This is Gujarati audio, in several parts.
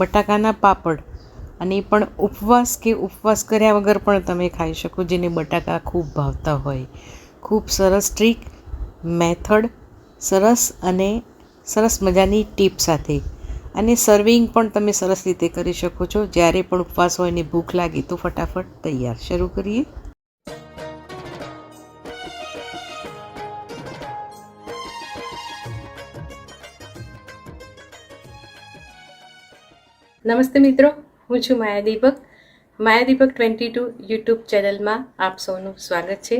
બટાકાના પાપડ, અને એ પણ ઉપવાસ કર્યા વગર પણ તમે ખાઈ શકો, જેને બટાકા ખૂબ ભાવતા હોય. ખૂબ સરસ ટ્રીક, મેથડ, સરસ મજાની ટીપ સાથે. અને સર્વિંગ પણ તમે સરસ રીતે કરી શકો છો. જ્યારે પણ ઉપવાસ હોય ને ભૂખ લાગી તો ફટાફટ તૈયાર. શરૂ કરીએ. નમસ્તે મિત્રો, હું છું માયા દીપક 22 યુટ્યુબ ચેનલમાં આપ સૌનું સ્વાગત છે.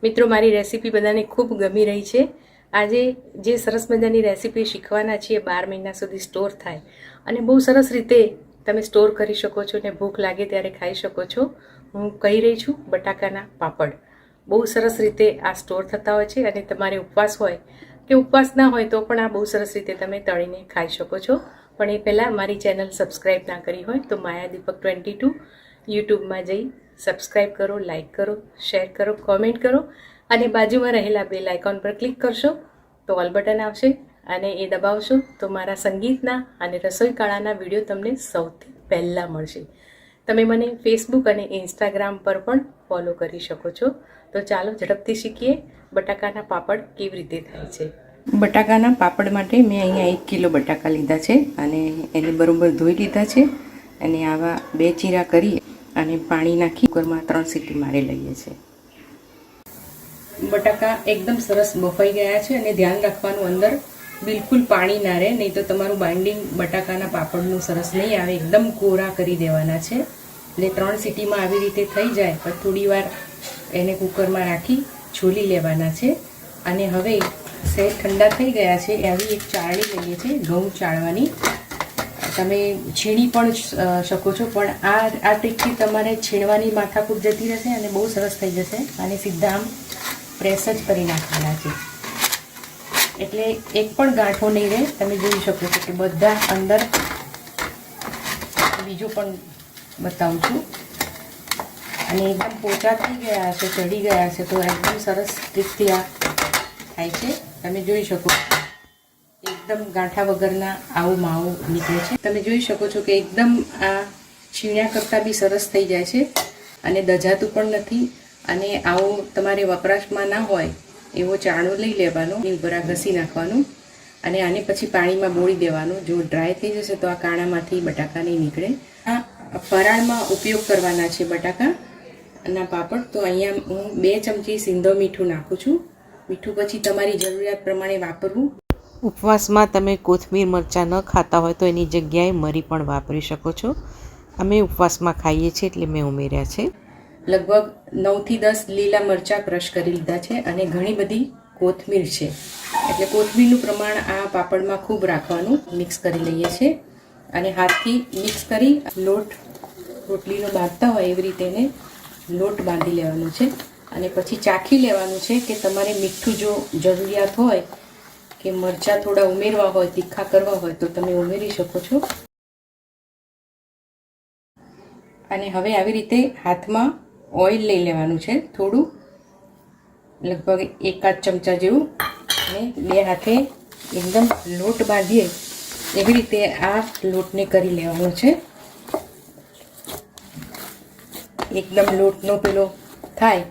મિત્રો, મારી રેસીપી બધાને ખૂબ ગમી રહી છે. આજે જે સરસ મજાની રેસીપી શીખવાના છીએ 12 મહિના સુધી સ્ટોર થાય અને બહુ સરસ રીતે તમે સ્ટોર કરી શકો છો ને ભૂખ લાગે ત્યારે ખાઈ શકો છો. હું કહી રહી છું બટાકાના પાપડ. બહુ સરસ રીતે આ સ્ટોર થતા હોય છે અને તમારે ઉપવાસ હોય કે ઉપવાસ ના હોય તો પણ આ બહુ સરસ રીતે તમે તળીને ખાઈ શકો છો. પણ એ પહેલાં મારી ચેનલ સબસ્ક્રાઈબ ના કરી હોય તો માયા દીપક 22 યુટ્યુબમાં જઈ સબસ્ક્રાઈબ કરો, લાઈક કરો, શેર કરો, કોમેન્ટ કરો અને બાજુમાં રહેલા બેલ આઇકોન પર ક્લિક કરશો તો ઓલ બટન આવશે અને એ દબાવશો તો મારા સંગીતના અને રસોઈ કળાના વિડીયો તમને સૌથી પહેલાં મળશે. તમે મને ફેસબુક અને ઇન્સ્ટાગ્રામ પર પણ ફોલો કરી શકો છો. તો ચાલો ઝડપથી શીખીએ બટાકાના પાપડ કેવી રીતે થાય છે. બટાકાના પાપડ માટે મેં અહીંયા 1 કિલો બટાકા લીધા છે અને એને બરાબર ધોઈ લીધા છે અને આવા 2 ચીરા કરી અને પાણી નાખી કુકરમાં 3 સીટી મારી લઈએ છીએ. બટાકા એકદમ સરસ બફાઈ ગયા છે અને ધ્યાન રાખવાનું અંદર બિલકુલ પાણી ના રહે, નહીં તો તમારું બાઇન્ડિંગ બટાકાના પાપડનું સરસ નહીં આવે. એકદમ કોરા કરી દેવાના છે એટલે 3 સીટીમાં આવી રીતે થઈ જાય પછી થોડી વાર એને કુકરમાં રાખી છોલી લેવાના છે. અને હવે સહેજ ઠંડા થઈ ગયા છે એવી એક ચાળણી લઈએ છીએ, ઘઉં ચાળવાની. તમે છીણી પણ શકો છો, પણ આ ટ્રીકથી તમારે છીણવાની માથાકૂટ જતી રહેશે અને બહુ સરસ થઈ જશે. અને સીધા આમ પ્રેસ જ કરી નાખવાના છે એટલે એક પણ ગાંઠો નહીં રહે. તમે જોઈ શકો છો કે બધા અંદર, બીજું પણ બતાવું છું. અને એકદમ પોચા થઈ ગયા છે, ચડી ગયા છે, તો એકદમ સરસ ટ્રીકથી આ થાય છે. તમે જોઈ શકો એકદમ ગાંઠા વગરના આવું માવું નીકળે છે. તમે જોઈ શકો છો કે એકદમ આ છીણ્યા કરતાં બી સરસ થઈ જાય છે અને દજાતું પણ નથી. અને આવું તમારે વપરાશમાં ના હોય એવો ચાળો લઈ લેવાનો, એની ઉપર આ ઘસી નાખવાનું અને આને પછી પાણીમાં બોળી દેવાનું. જો ડ્રાય થઈ જશે તો આ કાણામાંથી બટાકા નહીં નીકળે. આ ફરાળમાં ઉપયોગ કરવાના છે બટાકાના પાપડ. તો અહીંયા હું 2 ચમચી સિંધો મીઠું નાખું છું. મીઠું પછી તમારી જરૂરિયાત પ્રમાણે વાપરવું. ઉપવાસમાં તમે કોથમીર મરચાં ન ખાતા હોય તો એની જગ્યાએ મરી પણ વાપરી શકો છો. અમે ઉપવાસમાં ખાઈએ છીએ એટલે મેં ઉમેર્યા છે. લગભગ 9 થી 10 લીલા મરચાં ક્રશ કરી લીધા છે અને ઘણી બધી કોથમીર છે, એટલે કોથમીરનું પ્રમાણ આ પાપડમાં ખૂબ રાખવાનું. મિક્સ કરી લઈએ છીએ અને હાથથી મિક્સ કરી રોટલીનો બાંધતા હોય એવી રીતે એને લોટ બાંધી લેવાનો છે. અને પછી ચાખી લેવાનું છે કે તમારે મીઠું જો જરૂરિયાત હોય કે મરચાં થોડા ઉમેરવા હોય, તીખા કરવા હોય તો તમે ઉમેરી શકો છો. અને હવે આવી રીતે હાથમાં ઓઇલ લઈ લેવાનું છે થોડું, લગભગ 1 ચમચા જેવું, અને 2 હાથે એકદમ લોટ બાંધીએ એવી રીતે આ લોટને કરી લેવાનો છે. એકદમ લોટનો પેલો થાય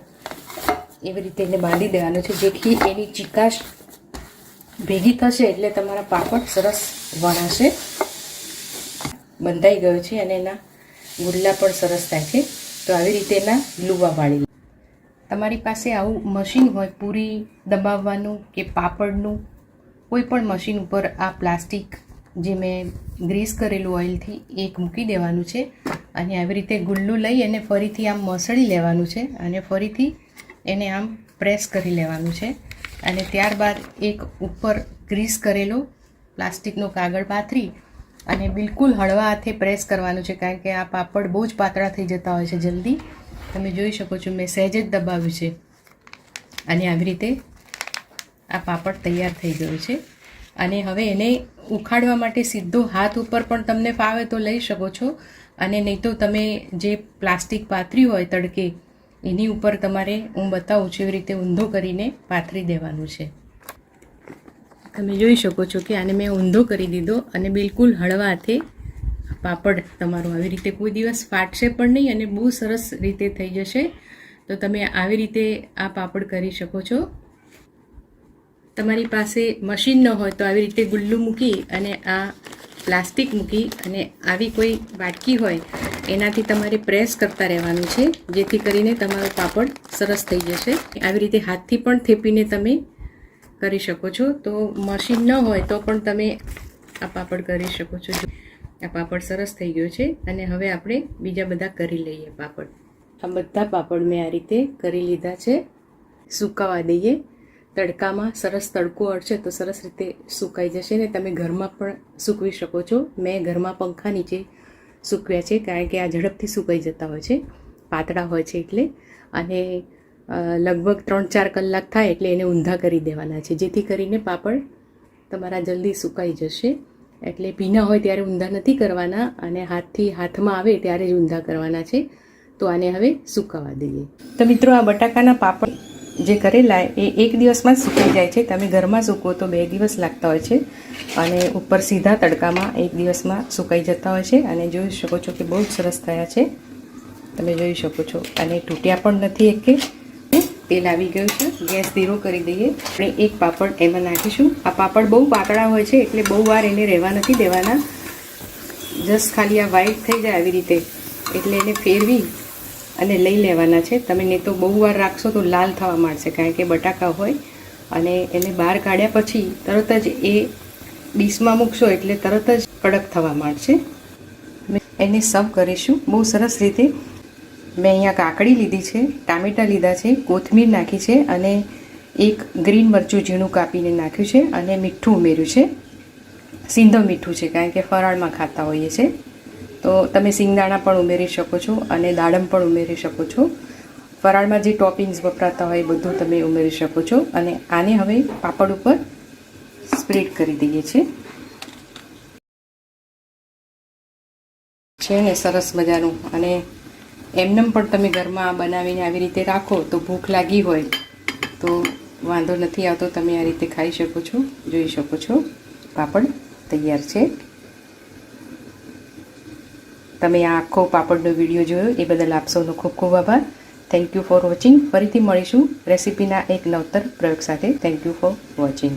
એવી રીતે એને બાંધી દેવાનું છે, જેથી એની ચીકાશ ભેગી થશે એટલે તમારા પાપડ સરસ વણાશે. બંધાઈ ગયો છે અને એના ગુલ્લા પણ સરસ થાય છે. તો આવી રીતે એના લુવા વાળી. તમારી પાસે આવું મશીન હોય પૂરી દબાવવાનું કે પાપડનું, કોઈ પણ મશીન ઉપર આ પ્લાસ્ટિક જે મેં ગ્રીસ કરેલું ઓઇલથી એક મૂકી દેવાનું છે અને આવી રીતે ગુલ્લું લઈ અને ફરીથી આમ મસળી લેવાનું છે અને ફરીથી એને આમ પ્રેસ કરી લેવાનું છે. અને ત્યારબાદ એક ઉપર ગ્રીસ કરેલો પ્લાસ્ટિકનો કાગળ પાથરી અને બિલકુલ હળવા હાથે પ્રેસ કરવાનું છે, કારણ કે આ પાપડ બહુ જ પાતળા થઈ જતા હોય છે જલ્દી. તમે જોઈ શકો છો મેં સહેજ જ દબાવ્યું છે અને આવી રીતે આ પાપડ તૈયાર થઈ ગયો છે. અને હવે એને ઉખાડવા માટે સીધો હાથ ઉપર પણ તમને ફાવે તો લઈ શકો છો, અને નહીં તો તમે જે પ્લાસ્ટિક પાથર્યું હોય તડકે એની ઉપર તમારે હું બતાવું છું એવી રીતે ઊંધો કરીને પાથરી દેવાનું છે. તમે જોઈ શકો છો કે આને મેં ઊંધો કરી દીધો અને બિલકુલ હળવા હાથે પાપડ તમારો આવી રીતે કોઈ દિવસ ફાટશે પણ નહીં અને બહુ સરસ રીતે થઈ જશે. તો તમે આવી રીતે આ પાપડ કરી શકો છો. તમારી પાસે મશીન ન હોય તો આવી રીતે ગુલ્લું મૂકી અને આ પ્લાસ્ટિક મૂકી અને આવી કોઈ વાટકી હોય એનાથી તમારે પ્રેસ કરતા રહેવાનું છે, જેથી કરીને તમારો પાપડ સરસ થઈ જશે. આવી રીતે હાથથી પણ થેપીને તમે કરી શકો છો. તો મશીન ન હોય તો પણ તમે આ પાપડ કરી શકો છો. આ પાપડ સરસ થઈ ગયો છે અને હવે આપણે બીજા બધા કરી લઈએ પાપડ. આ બધા પાપડ મેં આ રીતે કરી લીધા છે. સુકાવા દઈએ. તડકામાં સરસ તડકો અડશે તો સરસ રીતે સુકાઈ જશે ને તમે ઘરમાં પણ સૂકવી શકો છો. મેં ઘરમાં પંખા નીચે સૂકવ્યા છે, કારણ કે આ ઝડપથી સુકાઈ જતા હોય છે, પાતળા હોય છે એટલે. અને લગભગ 3-4 કલાક થાય એટલે એને ઊંધા કરી દેવાના છે, જેથી કરીને પાપડ તમારા જલ્દી સુકાઈ જશે. એટલે ભીના હોય ત્યારે ઊંધા નથી કરવાના અને હાથમાં આવે ત્યારે જ ઊંધા કરવાના છે. તો આને હવે સુકાવા દઈએ. તો મિત્રો, આ બટાકાના પાપડ જે કરેલા એ 1 દિવસમાં જ સુકાઈ જાય છે. તમે ઘરમાં સૂકવો તો 2 દિવસ લાગતા હોય છે અને ઉપર સીધા તડકામાં 1 દિવસમાં સુકાઈ જતા હોય છે. અને જોઈ શકો છો કે બહુ જ સરસ થયા છે. તમે જોઈ શકો છો. અને તૂટ્યા પણ નથી એકે. તેલ આવી ગયું છે. ગેસ ધીરો કરી દઈએ. આપણે એક પાપડ એમાં નાખીશું. આ પાપડ બહુ પાતળા હોય છે એટલે બહુ વાર એને રહેવા નથી દેવાના. જસ્ટ ખાલી આ વ્હાઈટ થઈ જાય આવી રીતે એટલે એને ફેરવી અને લઈ લેવાના છે. તમે નહીં તો બહુ વાર રાખશો તો લાલ થવા માંડશે, કારણ કે બટાકા હોય. અને એને બહાર કાઢ્યા પછી તરત જ એ ડીશમાં મૂકશો એટલે તરત જ કડક થવા માંડશે. એને સર્વ કરીશું બહુ સરસ રીતે. મેં અહીંયા કાકડી લીધી છે, ટામેટાં લીધા છે, કોથમીર નાખી છે અને એક ગ્રીન મરચું ઝીણું કાપીને નાખ્યું છે અને મીઠું ઉમેર્યું છે. સિંધવ મીઠું છે, કારણ કે ફરાળમાં ખાતા હોઈએ છીએ. તો તમે સિંગદાણા પણ ઉમેરી શકો છો અને દાડમ પણ ઉમેરી શકો છો. ફરાળમાં જે ટોપિંગ્સ વપરાતા હોય એ બધું તમે ઉમેરી શકો છો. અને આને હવે પાપડ ઉપર સ્પ્રેડ કરી દઈએ છીએ. છે ને સરસ મજાનું. અને એમનેમ પણ તમે ઘરમાં બનાવીને આવી રીતે રાખો તો ભૂખ લાગી હોય તો વાંધો નથી આવતો. તમે આ રીતે ખાઈ શકો છો. જોઈ શકો છો પાપડ તૈયાર છે. તમે આ આખો પાપડનો વિડીયો જોયો એ બદલ આપ સૌનો ખૂબ ખૂબ આભાર. Thank you for watching. ફરીથી મળીશું રેસીપીના એક નવતર પ્રયોગ સાથે. Thank you for watching.